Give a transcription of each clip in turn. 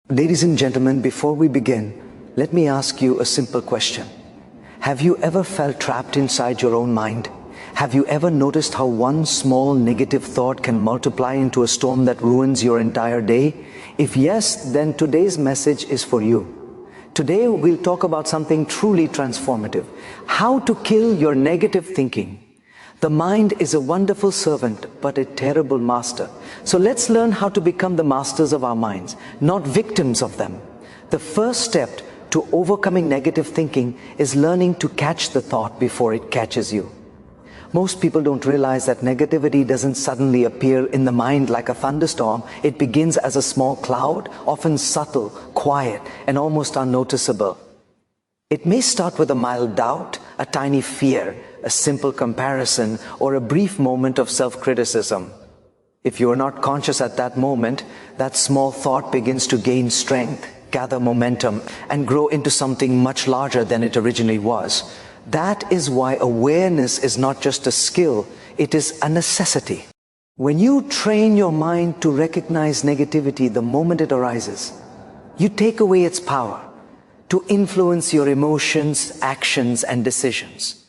Ladies and gentlemen, before we begin, let me ask you a simple question. Have you ever felt trapped inside your own mind? Have you ever noticed how one small negative thought can multiply into a storm that ruins your entire day? If yes, then today's message is for you. Today we'll talk about something truly transformative. How to kill your negative thinking. The mind is a wonderful servant, but a terrible master. So let's learn how to become the masters of our minds, not victims of them. The first step to overcoming negative thinking is learning to catch the thought before it catches you. Most people don't realize that negativity doesn't suddenly appear in the mind like a thunderstorm. It begins as a small cloud, often subtle, quiet, and almost unnoticeable. It may start with a mild doubt, a tiny fear, a simple comparison, or a brief moment of self-criticism. If you are not conscious at that moment, that small thought begins to gain strength, gather momentum, and grow into something much larger than it originally was. That is why awareness is not just a skill, it is a necessity. When you train your mind to recognize negativity the moment it arises, you take away its power to influence your emotions, actions, and decisions.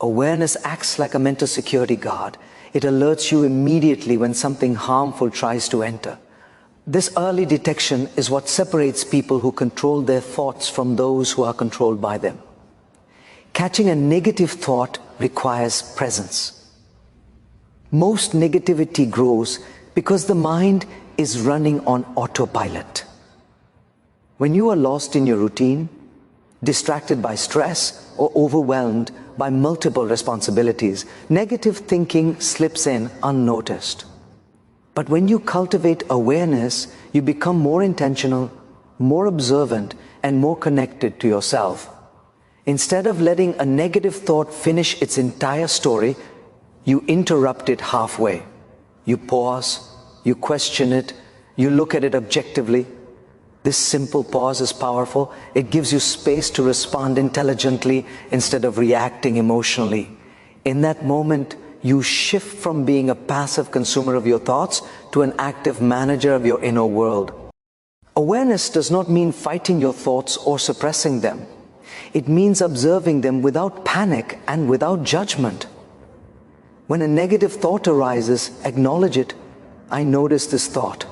Awareness acts like a mental security guard. It alerts you immediately when something harmful tries to enter. This early detection is what separates people who control their thoughts from those who are controlled by them. Catching a negative thought requires presence. Most negativity grows because the mind is running on autopilot. When you are lost in your routine, distracted by stress, or overwhelmed by multiple responsibilities, negative thinking slips in unnoticed. But when you cultivate awareness, you become more intentional, more observant, and more connected to yourself. Instead of letting a negative thought finish its entire story, you interrupt it halfway. You pause, you question it, you look at it objectively. This simple pause is powerful. It gives you space to respond intelligently instead of reacting emotionally. In that moment, you shift from being a passive consumer of your thoughts to an active manager of your inner world. Awareness does not mean fighting your thoughts or suppressing them. It means observing them without panic and without judgment. When a negative thought arises, acknowledge it. I notice this thought.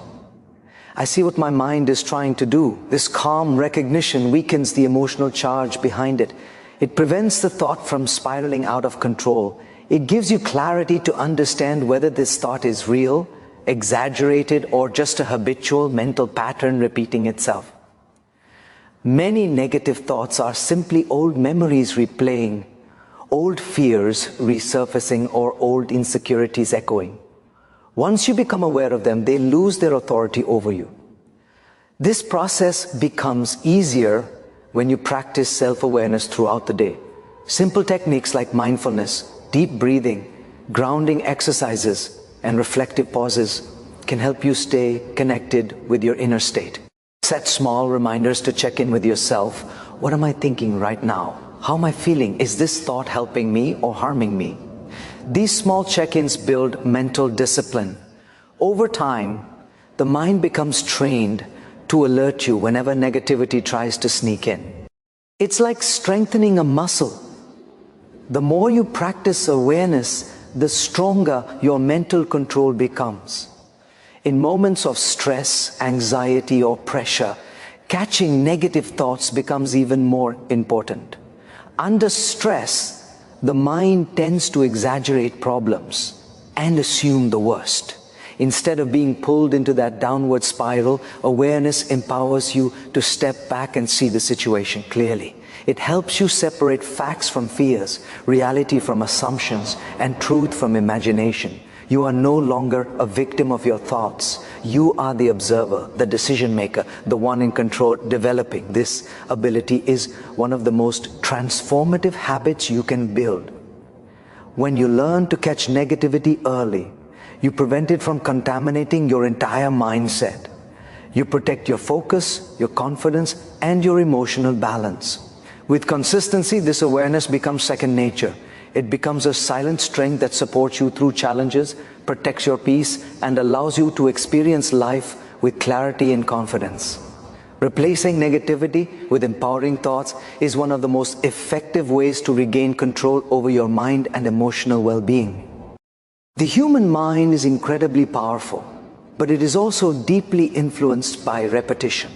I see what my mind is trying to do. This calm recognition weakens the emotional charge behind it. It prevents the thought from spiraling out of control. It gives you clarity to understand whether this thought is real, exaggerated, or just a habitual mental pattern repeating itself. Many negative thoughts are simply old memories replaying, old fears resurfacing, or old insecurities echoing. Once you become aware of them, they lose their authority over you. This process becomes easier when you practice self-awareness throughout the day. Simple techniques like mindfulness, deep breathing, grounding exercises, and reflective pauses can help you stay connected with your inner state. Set small reminders to check in with yourself. What am I thinking right now? How am I feeling? Is this thought helping me or harming me? These small check-ins build mental discipline. Over time, the mind becomes trained to alert you whenever negativity tries to sneak in. It's like strengthening a muscle. The more you practice awareness, the stronger your mental control becomes. In moments of stress, anxiety, or pressure, catching negative thoughts becomes even more important. Under stress, the mind tends to exaggerate problems and assume the worst. Instead of being pulled into that downward spiral, awareness empowers you to step back and see the situation clearly. It helps you separate facts from fears, reality from assumptions, and truth from imagination. You are no longer a victim of your thoughts. You are the observer, the decision maker, the one in control. Developing this ability is one of the most transformative habits you can build. When you learn to catch negativity early, you prevent it from contaminating your entire mindset. You protect your focus, your confidence, and your emotional balance. With consistency, this awareness becomes second nature. It becomes a silent strength that supports you through challenges, protects your peace, and allows you to experience life with clarity and confidence. Replacing negativity with empowering thoughts is one of the most effective ways to regain control over your mind and emotional well-being. The human mind is incredibly powerful, but it is also deeply influenced by repetition.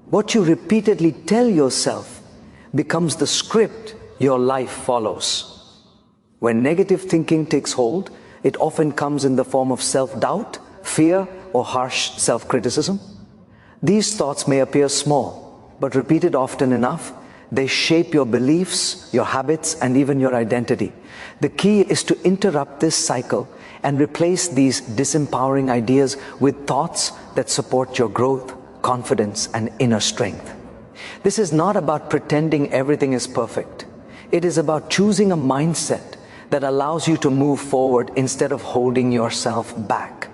What you repeatedly tell yourself becomes the script your life follows. When negative thinking takes hold, it often comes in the form of self-doubt, fear, or harsh self-criticism. These thoughts may appear small, but repeated often enough, they shape your beliefs, your habits, and even your identity. The key is to interrupt this cycle and replace these disempowering ideas with thoughts that support your growth, confidence, and inner strength. This is not about pretending everything is perfect. It is about choosing a mindset that allows you to move forward instead of holding yourself back.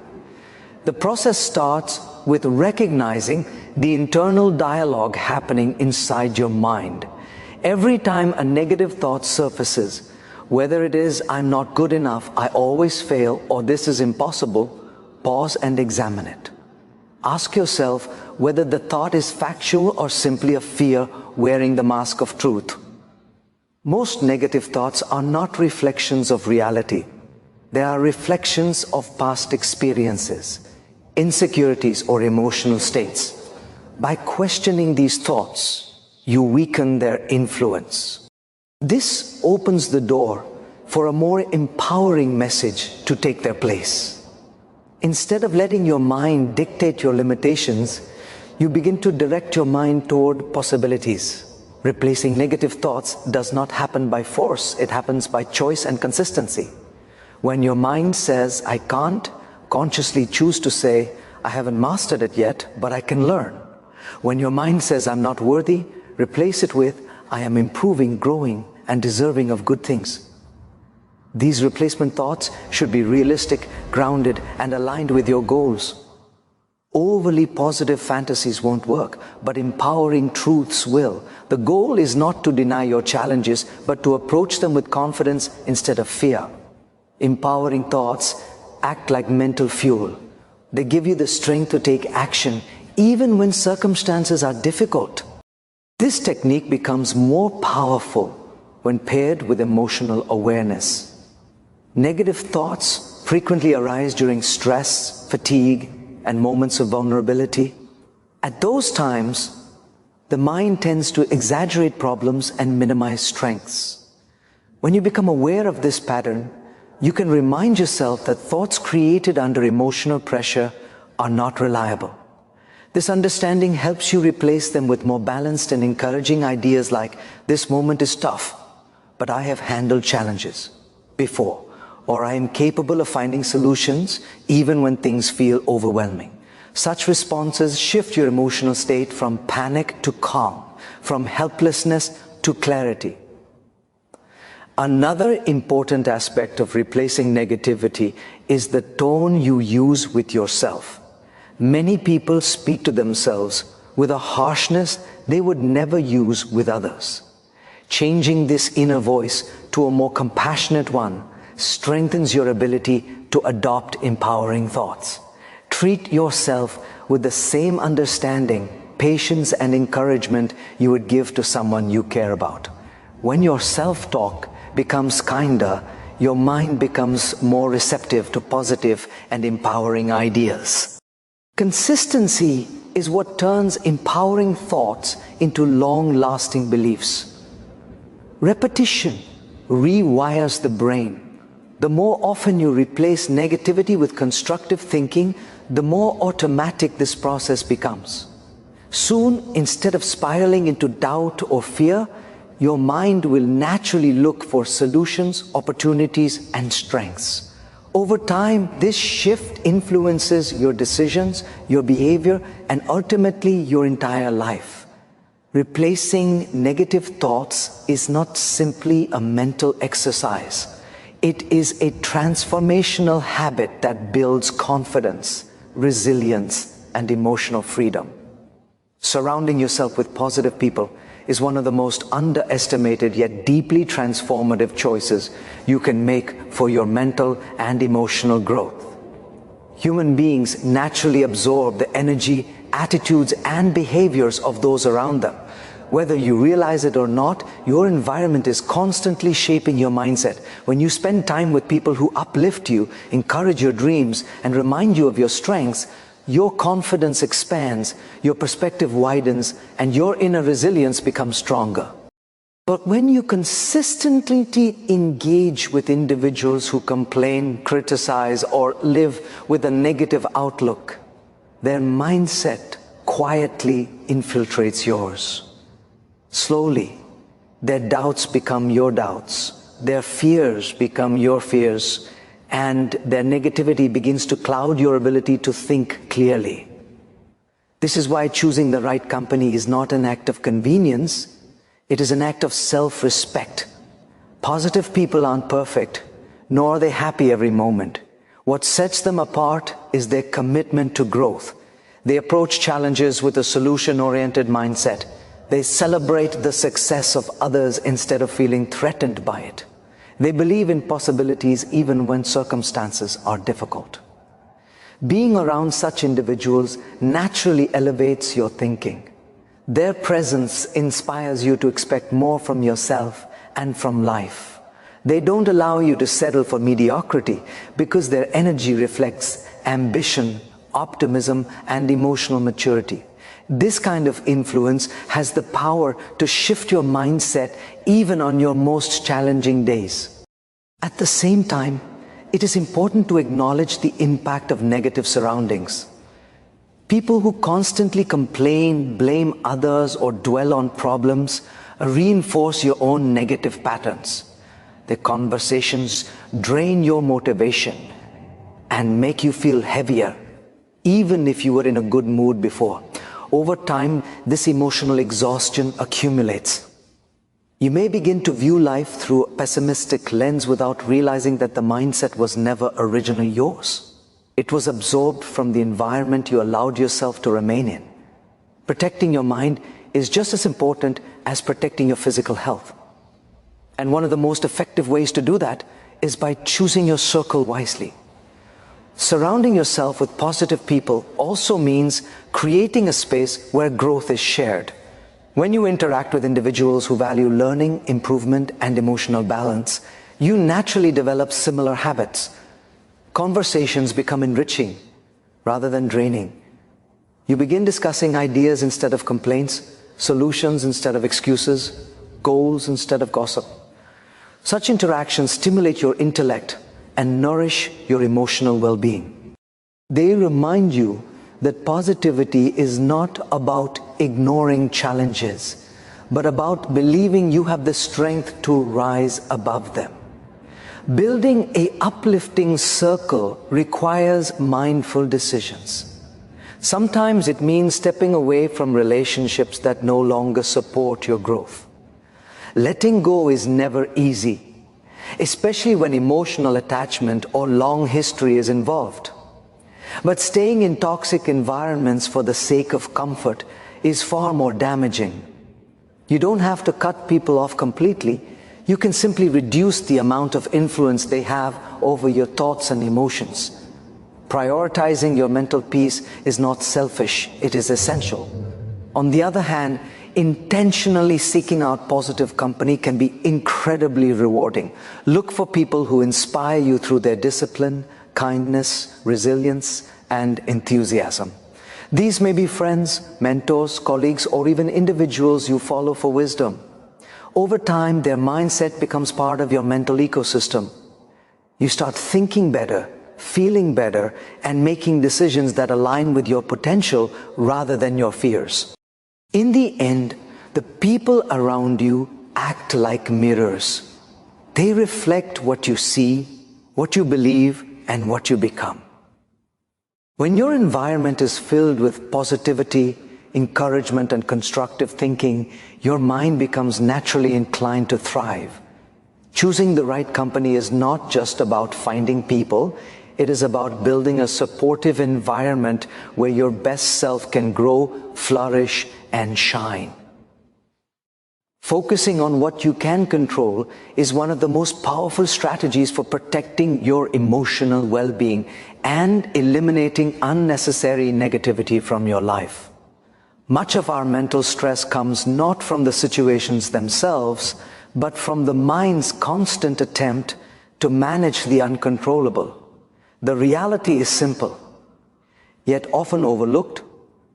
The process starts with recognizing the internal dialogue happening inside your mind. Every time a negative thought surfaces, whether it is "I'm not good enough," "I always fail," or "this is impossible," pause and examine it. Ask yourself whether the thought is factual or simply a fear wearing the mask of truth. Most negative thoughts are not reflections of reality. They are reflections of past experiences, insecurities, or emotional states. By questioning these thoughts, you weaken their influence. This opens the door for a more empowering message to take their place. Instead of letting your mind dictate your limitations, you begin to direct your mind toward possibilities. Replacing negative thoughts does not happen by force, it happens by choice and consistency. When your mind says, "I can't," consciously choose to say, "I haven't mastered it yet, but I can learn." When your mind says, "I'm not worthy," replace it with, "I am improving, growing, and deserving of good things." These replacement thoughts should be realistic, grounded, and aligned with your goals. Overly positive fantasies won't work, but empowering truths will. The goal is not to deny your challenges, but to approach them with confidence instead of fear. Empowering thoughts act like mental fuel. They give you the strength to take action even when circumstances are difficult. This technique becomes more powerful when paired with emotional awareness. Negative thoughts frequently arise during stress, fatigue, and moments of vulnerability. At those times, the mind tends to exaggerate problems and minimize strengths. When you become aware of this pattern, you can remind yourself that thoughts created under emotional pressure are not reliable. This understanding helps you replace them with more balanced and encouraging ideas like, "This moment is tough, but I have handled challenges before," or "I am capable of finding solutions even when things feel overwhelming." Such responses shift your emotional state from panic to calm, from helplessness to clarity. Another important aspect of replacing negativity is the tone you use with yourself. Many people speak to themselves with a harshness they would never use with others. Changing this inner voice to a more compassionate one strengthens your ability to adopt empowering thoughts. Treat yourself with the same understanding, patience, and encouragement you would give to someone you care about. When your self-talk becomes kinder, your mind becomes more receptive to positive and empowering ideas. Consistency is what turns empowering thoughts into long-lasting beliefs. Repetition rewires the brain. The more often you replace negativity with constructive thinking, the more automatic this process becomes. Soon, instead of spiraling into doubt or fear, your mind will naturally look for solutions, opportunities, and strengths. Over time, this shift influences your decisions, your behavior, and ultimately your entire life. Replacing negative thoughts is not simply a mental exercise. It is a transformational habit that builds confidence, resilience, and emotional freedom. Surrounding yourself with positive people is one of the most underestimated yet deeply transformative choices you can make for your mental and emotional growth. Human beings naturally absorb the energy attitudes, and behaviors of those around them. Whether you realize it or not, your environment is constantly shaping your mindset. When you spend time with people who uplift you, encourage your dreams, and remind you of your strengths, your confidence expands, your perspective widens, and your inner resilience becomes stronger. But when you consistently engage with individuals who complain, criticize, or live with a negative outlook, their mindset quietly infiltrates yours. Slowly, their doubts become your doubts, their fears become your fears, and their negativity begins to cloud your ability to think clearly. This is why choosing the right company is not an act of convenience, it is an act of self-respect. Positive people aren't perfect, nor are they happy every moment. What sets them apart is their commitment to growth. They approach challenges with a solution-oriented mindset. They celebrate the success of others instead of feeling threatened by it. They believe in possibilities even when circumstances are difficult. Being around such individuals naturally elevates your thinking. Their presence inspires you to expect more from yourself and from life. They don't allow you to settle for mediocrity because their energy reflects ambition, optimism, and emotional maturity. This kind of influence has the power to shift your mindset even on your most challenging days. At the same time, it is important to acknowledge the impact of negative surroundings. People who constantly complain, blame others, or dwell on problems reinforce your own negative patterns. Their conversations drain your motivation and make you feel heavier, even if you were in a good mood before. Over time, this emotional exhaustion accumulates. You may begin to view life through a pessimistic lens without realizing that the mindset was never originally yours. It was absorbed from the environment you allowed yourself to remain in. Protecting your mind is just as important as protecting your physical health. And one of the most effective ways to do that is by choosing your circle wisely. Surrounding yourself with positive people also means creating a space where growth is shared. When you interact with individuals who value learning, improvement, and emotional balance, you naturally develop similar habits. Conversations become enriching rather than draining. You begin discussing ideas instead of complaints, solutions instead of excuses, goals instead of gossip. Such interactions stimulate your intellect and nourish your emotional well-being. They remind you that positivity is not about ignoring challenges, but about believing you have the strength to rise above them. Building an uplifting circle requires mindful decisions. Sometimes it means stepping away from relationships that no longer support your growth. Letting go is never easy, especially when emotional attachment or long history is involved. But staying in toxic environments for the sake of comfort is far more damaging. You don't have to cut people off completely. You can simply reduce the amount of influence they have over your thoughts and emotions. Prioritizing your mental peace is not selfish, it is essential. On the other hand, intentionally seeking out positive company can be incredibly rewarding. Look for people who inspire you through their discipline, kindness, resilience, and enthusiasm. These may be friends, mentors, colleagues, or even individuals you follow for wisdom. Over time, their mindset becomes part of your mental ecosystem. You start thinking better, feeling better, and making decisions that align with your potential rather than your fears. In the end, the people around you act like mirrors. They reflect what you see, what you believe, and what you become. When your environment is filled with positivity, encouragement, and constructive thinking, your mind becomes naturally inclined to thrive. Choosing the right company is not just about finding people, it is about building a supportive environment where your best self can grow, flourish, and shine. Focusing on what you can control is one of the most powerful strategies for protecting your emotional well-being and eliminating unnecessary negativity from your life. Much of our mental stress comes not from the situations themselves, but from the mind's constant attempt to manage the uncontrollable. The reality is simple, yet often overlooked.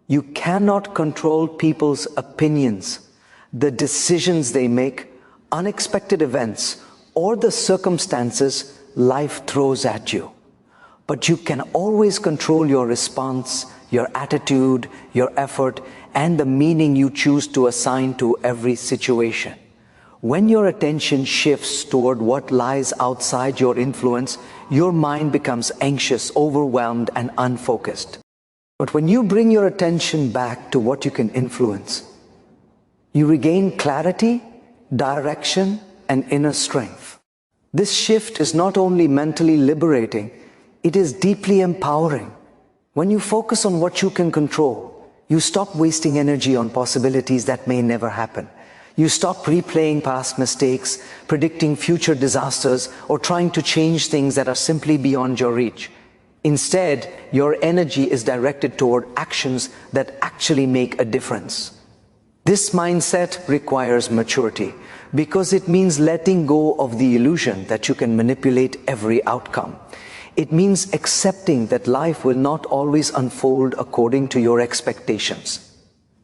You cannot control people's opinions, the decisions they make, unexpected events, or the circumstances life throws at you. But you can always control your response, your attitude, your effort, and the meaning you choose to assign to every situation. When your attention shifts toward what lies outside your influence, your mind becomes anxious, overwhelmed, and unfocused. But when you bring your attention back to what you can influence, you regain clarity, direction, and inner strength. This shift is not only mentally liberating, it is deeply empowering. When you focus on what you can control, you stop wasting energy on possibilities that may never happen. You stop replaying past mistakes, predicting future disasters, or trying to change things that are simply beyond your reach. Instead, your energy is directed toward actions that actually make a difference. This mindset requires maturity because it means letting go of the illusion that you can manipulate every outcome. It means accepting that life will not always unfold according to your expectations.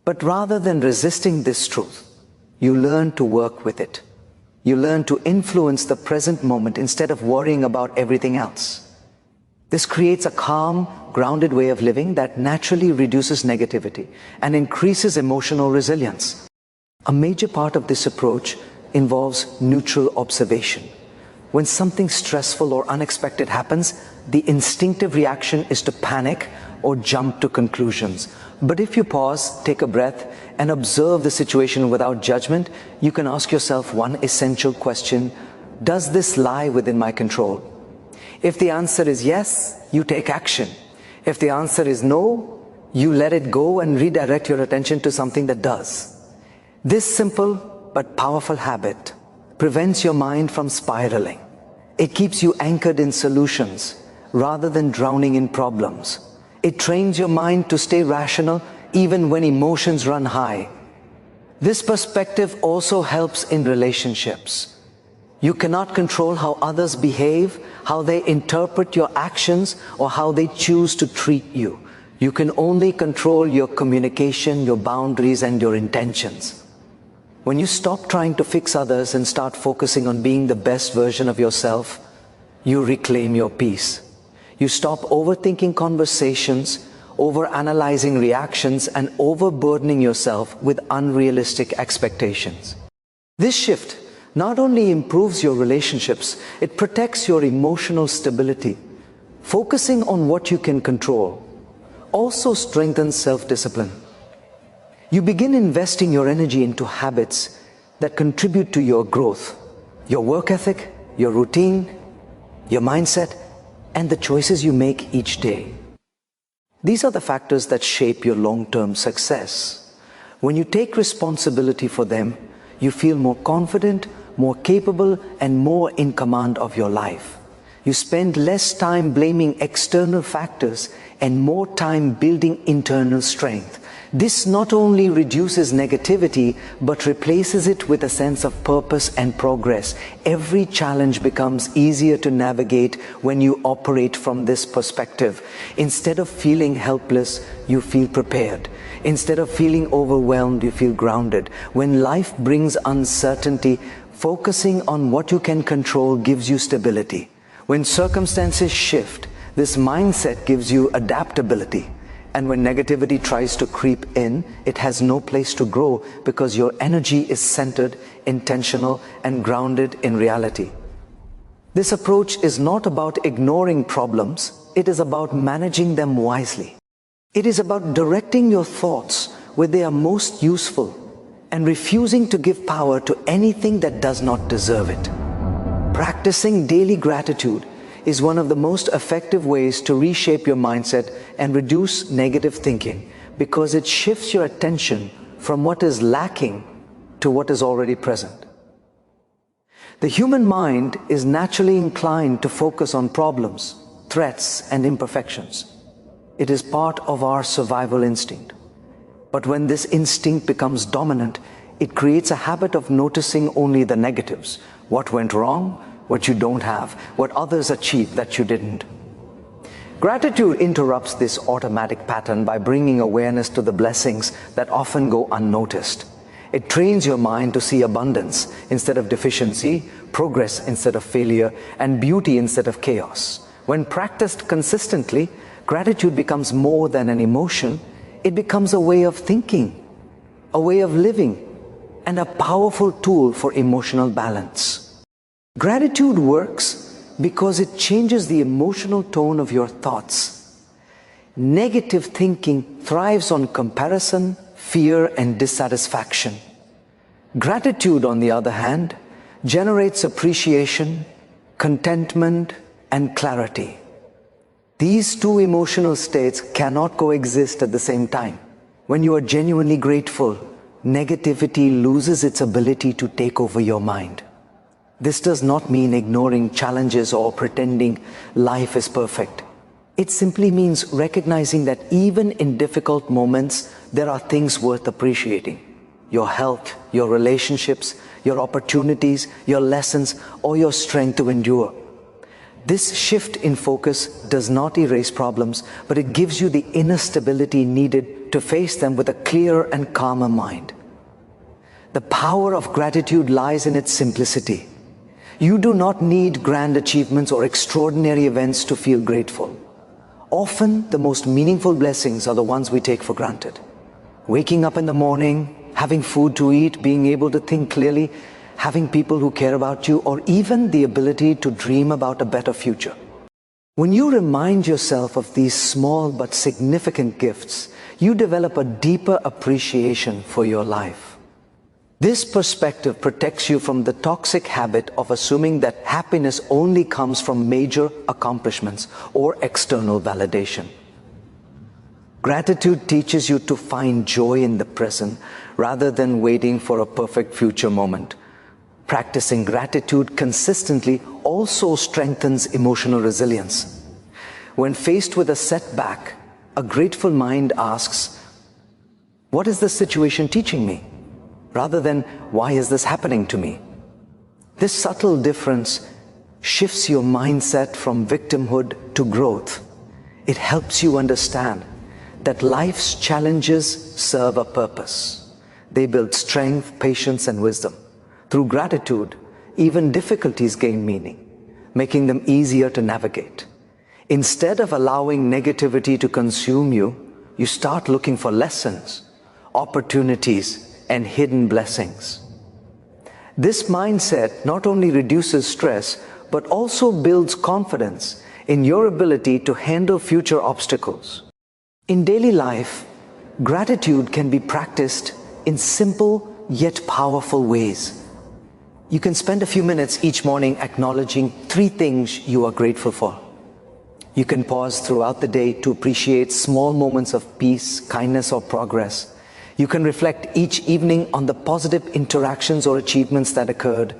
But rather than resisting this truth, you learn to work with it. You learn to influence the present moment instead of worrying about everything else. This creates a calm, grounded way of living that naturally reduces negativity and increases emotional resilience. A major part of this approach involves neutral observation. When something stressful or unexpected happens, the instinctive reaction is to panic or jump to conclusions. But if you pause, take a breath, and observe the situation without judgment, you can ask yourself one essential question: does this lie within my control? If the answer is yes, you take action. If the answer is no, you let it go and redirect your attention to something that does. This simple but powerful habit prevents your mind from spiraling. It keeps you anchored in solutions rather than drowning in problems. It trains your mind to stay rational even when emotions run high. This perspective also helps in relationships. You cannot control how others behave, how they interpret your actions, or how they choose to treat you. You can only control your communication, your boundaries, and your intentions. When you stop trying to fix others and start focusing on being the best version of yourself, you reclaim your peace. You stop overthinking conversations, overanalyzing reactions, and overburdening yourself with unrealistic expectations. This shift not only improves your relationships, it protects your emotional stability. Focusing on what you can control also strengthens self-discipline. You begin investing your energy into habits that contribute to your growth, your work ethic, your routine, your mindset, and the choices you make each day. These are the factors that shape your long-term success. When you take responsibility for them, you feel more confident, more capable, and more in command of your life. You spend less time blaming external factors and more time building internal strength. This not only reduces negativity, but replaces it with a sense of purpose and progress. Every challenge becomes easier to navigate when you operate from this perspective. Instead of feeling helpless, you feel prepared. Instead of feeling overwhelmed, you feel grounded. When life brings uncertainty, focusing on what you can control gives you stability. When circumstances shift, this mindset gives you adaptability. And when negativity tries to creep in, it has no place to grow because your energy is centered, intentional, and grounded in reality. This approach is not about ignoring problems, it is about managing them wisely. It is about directing your thoughts where they are most useful and refusing to give power to anything that does not deserve it. Practicing daily gratitude is one of the most effective ways to reshape your mindset and reduce negative thinking, because it shifts your attention from what is lacking to what is already present. The human mind is naturally inclined to focus on problems, threats, and imperfections. It is part of our survival instinct. But when this instinct becomes dominant, it creates a habit of noticing only the negatives, what went wrong, what you don't have, what others achieved that you didn't. Gratitude interrupts this automatic pattern by bringing awareness to the blessings that often go unnoticed. It trains your mind to see abundance instead of deficiency, progress instead of failure, and beauty instead of chaos. When practiced consistently, gratitude becomes more than an emotion. It becomes a way of thinking, a way of living, and a powerful tool for emotional balance. Gratitude works because it changes the emotional tone of your thoughts. Negative thinking thrives on comparison, fear, and dissatisfaction. Gratitude, on the other hand, generates appreciation, contentment, and clarity. These two emotional states cannot coexist at the same time. When you are genuinely grateful, negativity loses its ability to take over your mind. This does not mean ignoring challenges or pretending life is perfect. It simply means recognizing that even in difficult moments, there are things worth appreciating. Your health, your relationships, your opportunities, your lessons, or your strength to endure. This shift in focus does not erase problems, but it gives you the inner stability needed to face them with a clearer and calmer mind. The power of gratitude lies in its simplicity. You do not need grand achievements or extraordinary events to feel grateful. Often, the most meaningful blessings are the ones we take for granted. Waking up in the morning, having food to eat, being able to think clearly, having people who care about you, or even the ability to dream about a better future. When you remind yourself of these small but significant gifts, you develop a deeper appreciation for your life. This perspective protects you from the toxic habit of assuming that happiness only comes from major accomplishments or external validation. Gratitude teaches you to find joy in the present rather than waiting for a perfect future moment. Practicing gratitude consistently also strengthens emotional resilience. When faced with a setback, a grateful mind asks, "What is this situation teaching me?" rather than, "Why is this happening to me?" This subtle difference shifts your mindset from victimhood to growth. It helps you understand that life's challenges serve a purpose. They build strength, patience, and wisdom. Through gratitude, even difficulties gain meaning, making them easier to navigate. Instead of allowing negativity to consume you, you start looking for lessons, opportunities, and hidden blessings. This mindset not only reduces stress, but also builds confidence in your ability to handle future obstacles. In daily life, gratitude can be practiced in simple yet powerful ways. You can spend a few minutes each morning acknowledging 3 things you are grateful for. You can pause throughout the day to appreciate small moments of peace, kindness, or progress. You can reflect each evening on the positive interactions or achievements that occurred.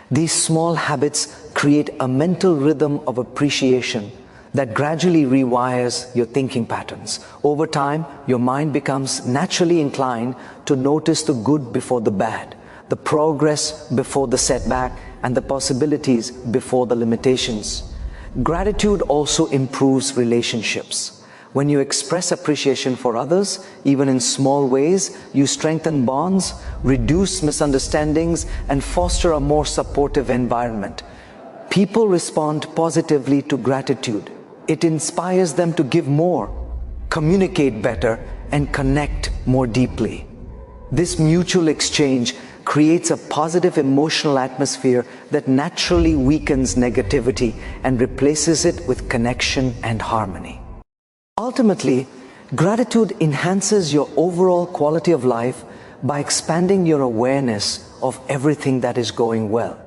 These small habits create a mental rhythm of appreciation that gradually rewires your thinking patterns. Over time, your mind becomes naturally inclined to notice the good before the bad, the progress before the setback, and the possibilities before the limitations. Gratitude also improves relationships. When you express appreciation for others, even in small ways, you strengthen bonds, reduce misunderstandings, and foster a more supportive environment. People respond positively to gratitude. It inspires them to give more, communicate better, and connect more deeply. This mutual exchange creates a positive emotional atmosphere that naturally weakens negativity and replaces it with connection and harmony. Ultimately, gratitude enhances your overall quality of life by expanding your awareness of everything that is going well.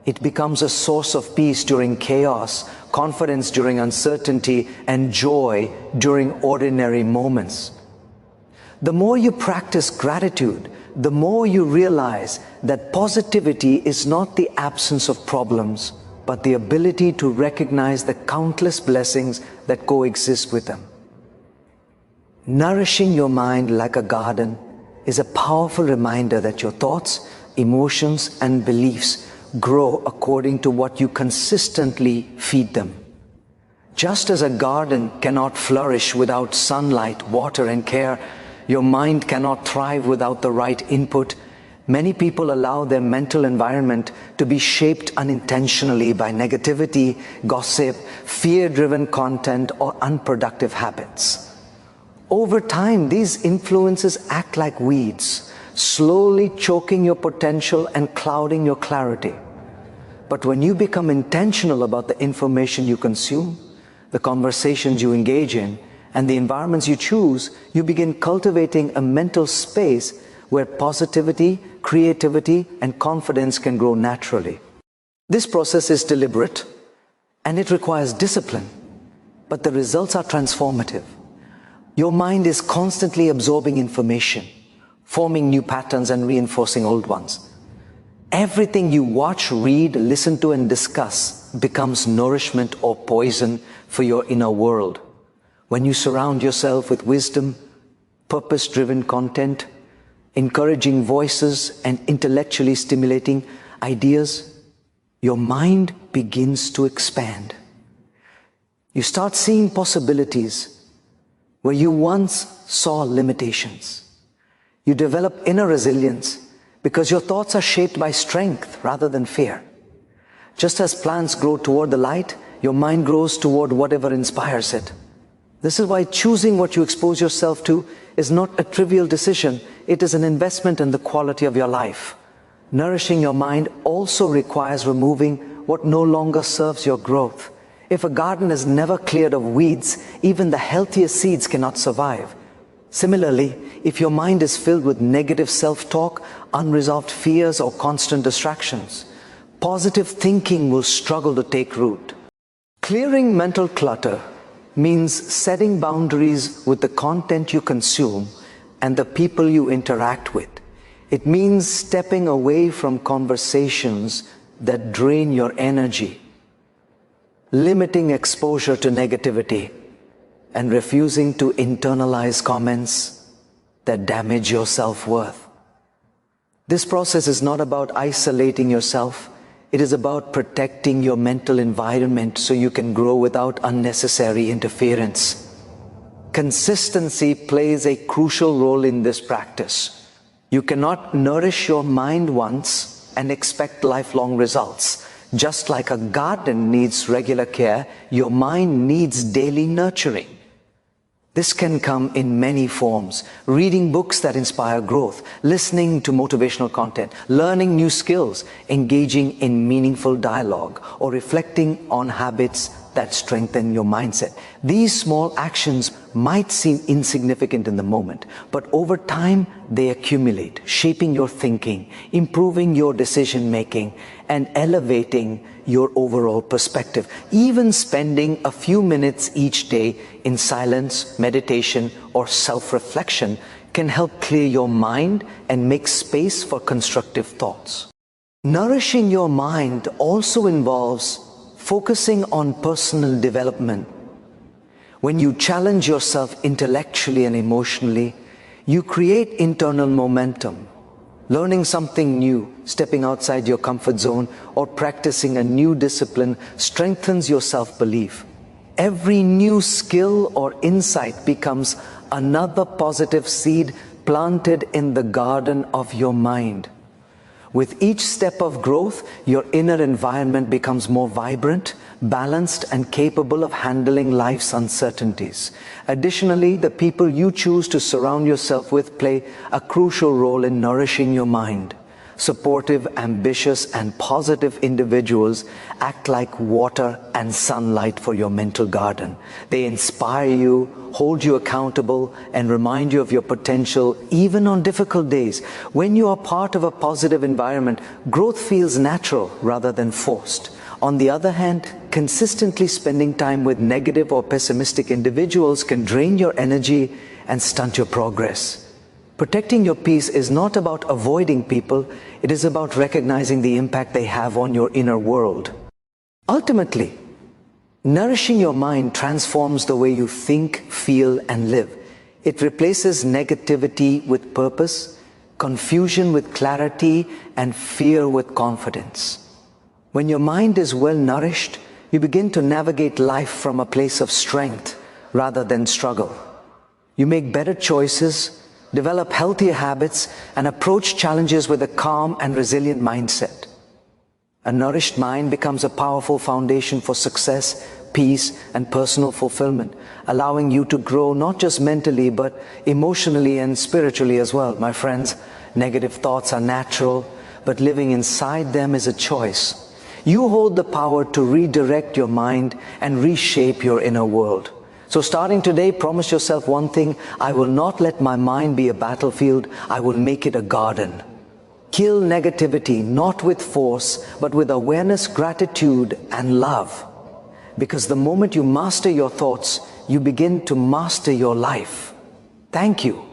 It becomes a source of peace during chaos, confidence during uncertainty, and joy during ordinary moments. The more you practice gratitude, the more you realize that positivity is not the absence of problems, but the ability to recognize the countless blessings that coexist with them. Nourishing your mind like a garden is a powerful reminder that your thoughts, emotions, and beliefs grow according to what you consistently feed them. Just as a garden cannot flourish without sunlight, water, and care, your mind cannot thrive without the right input. Many people allow their mental environment to be shaped unintentionally by negativity, gossip, fear-driven content, or unproductive habits. Over time, these influences act like weeds, slowly choking your potential and clouding your clarity. But when you become intentional about the information you consume, the conversations you engage in, and the environments you choose, you begin cultivating a mental space where positivity, creativity, and confidence can grow naturally. This process is deliberate, and it requires discipline, but the results are transformative. Your mind is constantly absorbing information, forming new patterns and reinforcing old ones. Everything you watch, read, listen to, and discuss becomes nourishment or poison for your inner world. When you surround yourself with wisdom, purpose-driven content, encouraging voices, and intellectually stimulating ideas, your mind begins to expand. You start seeing possibilities where you once saw limitations. You develop inner resilience because your thoughts are shaped by strength rather than fear. Just as plants grow toward the light, your mind grows toward whatever inspires it. This is why choosing what you expose yourself to is not a trivial decision. It is an investment in the quality of your life. Nourishing your mind also requires removing what no longer serves your growth. If a garden is never cleared of weeds, even the healthiest seeds cannot survive. Similarly, if your mind is filled with negative self-talk, unresolved fears, or constant distractions, positive thinking will struggle to take root. Clearing mental clutter means setting boundaries with the content you consume and the people you interact with. It means stepping away from conversations that drain your energy, limiting exposure to negativity, and refusing to internalize comments that damage your self-worth. This process is not about isolating yourself. It is about protecting your mental environment so you can grow without unnecessary interference. Consistency plays a crucial role in this practice. You cannot nourish your mind once and expect lifelong results. Just like a garden needs regular care, your mind needs daily nurturing. This can come in many forms: reading books that inspire growth, listening to motivational content, learning new skills, engaging in meaningful dialogue, or reflecting on habits that strengthen your mindset. These small actions might seem insignificant in the moment, but over time they accumulate, shaping your thinking, improving your decision-making, and elevating your overall perspective. Even spending a few minutes each day in silence, meditation, or self-reflection can help clear your mind and make space for constructive thoughts. Nourishing your mind also involves focusing on personal development. When you challenge yourself intellectually and emotionally, you create internal momentum. Learning something new, stepping outside your comfort zone, or practicing a new discipline strengthens your self-belief. Every new skill or insight becomes another positive seed planted in the garden of your mind. With each step of growth, your inner environment becomes more vibrant, balanced, and capable of handling life's uncertainties. Additionally, the people you choose to surround yourself with play a crucial role in nourishing your mind. Supportive, ambitious, and positive individuals act like water and sunlight for your mental garden. They inspire you, hold you accountable, and remind you of your potential even on difficult days. When you are part of a positive environment, growth feels natural rather than forced. On the other hand, consistently spending time with negative or pessimistic individuals can drain your energy and stunt your progress. Protecting your peace is not about avoiding people, it is about recognizing the impact they have on your inner world. Ultimately, nourishing your mind transforms the way you think, feel, and live. It replaces negativity with purpose, confusion with clarity, and fear with confidence. When your mind is well nourished, you begin to navigate life from a place of strength rather than struggle. You make better choices, develop healthier habits, and approach challenges with a calm and resilient mindset. A nourished mind becomes a powerful foundation for success, peace, and personal fulfillment, allowing you to grow not just mentally but emotionally and spiritually as well. My friends, negative thoughts are natural, but living inside them is a choice. You hold the power to redirect your mind and reshape your inner world. So starting today, promise yourself one thing: I will not let my mind be a battlefield, I will make it a garden. Kill negativity not with force, but with awareness, gratitude, and love. Because the moment you master your thoughts, you begin to master your life. Thank you.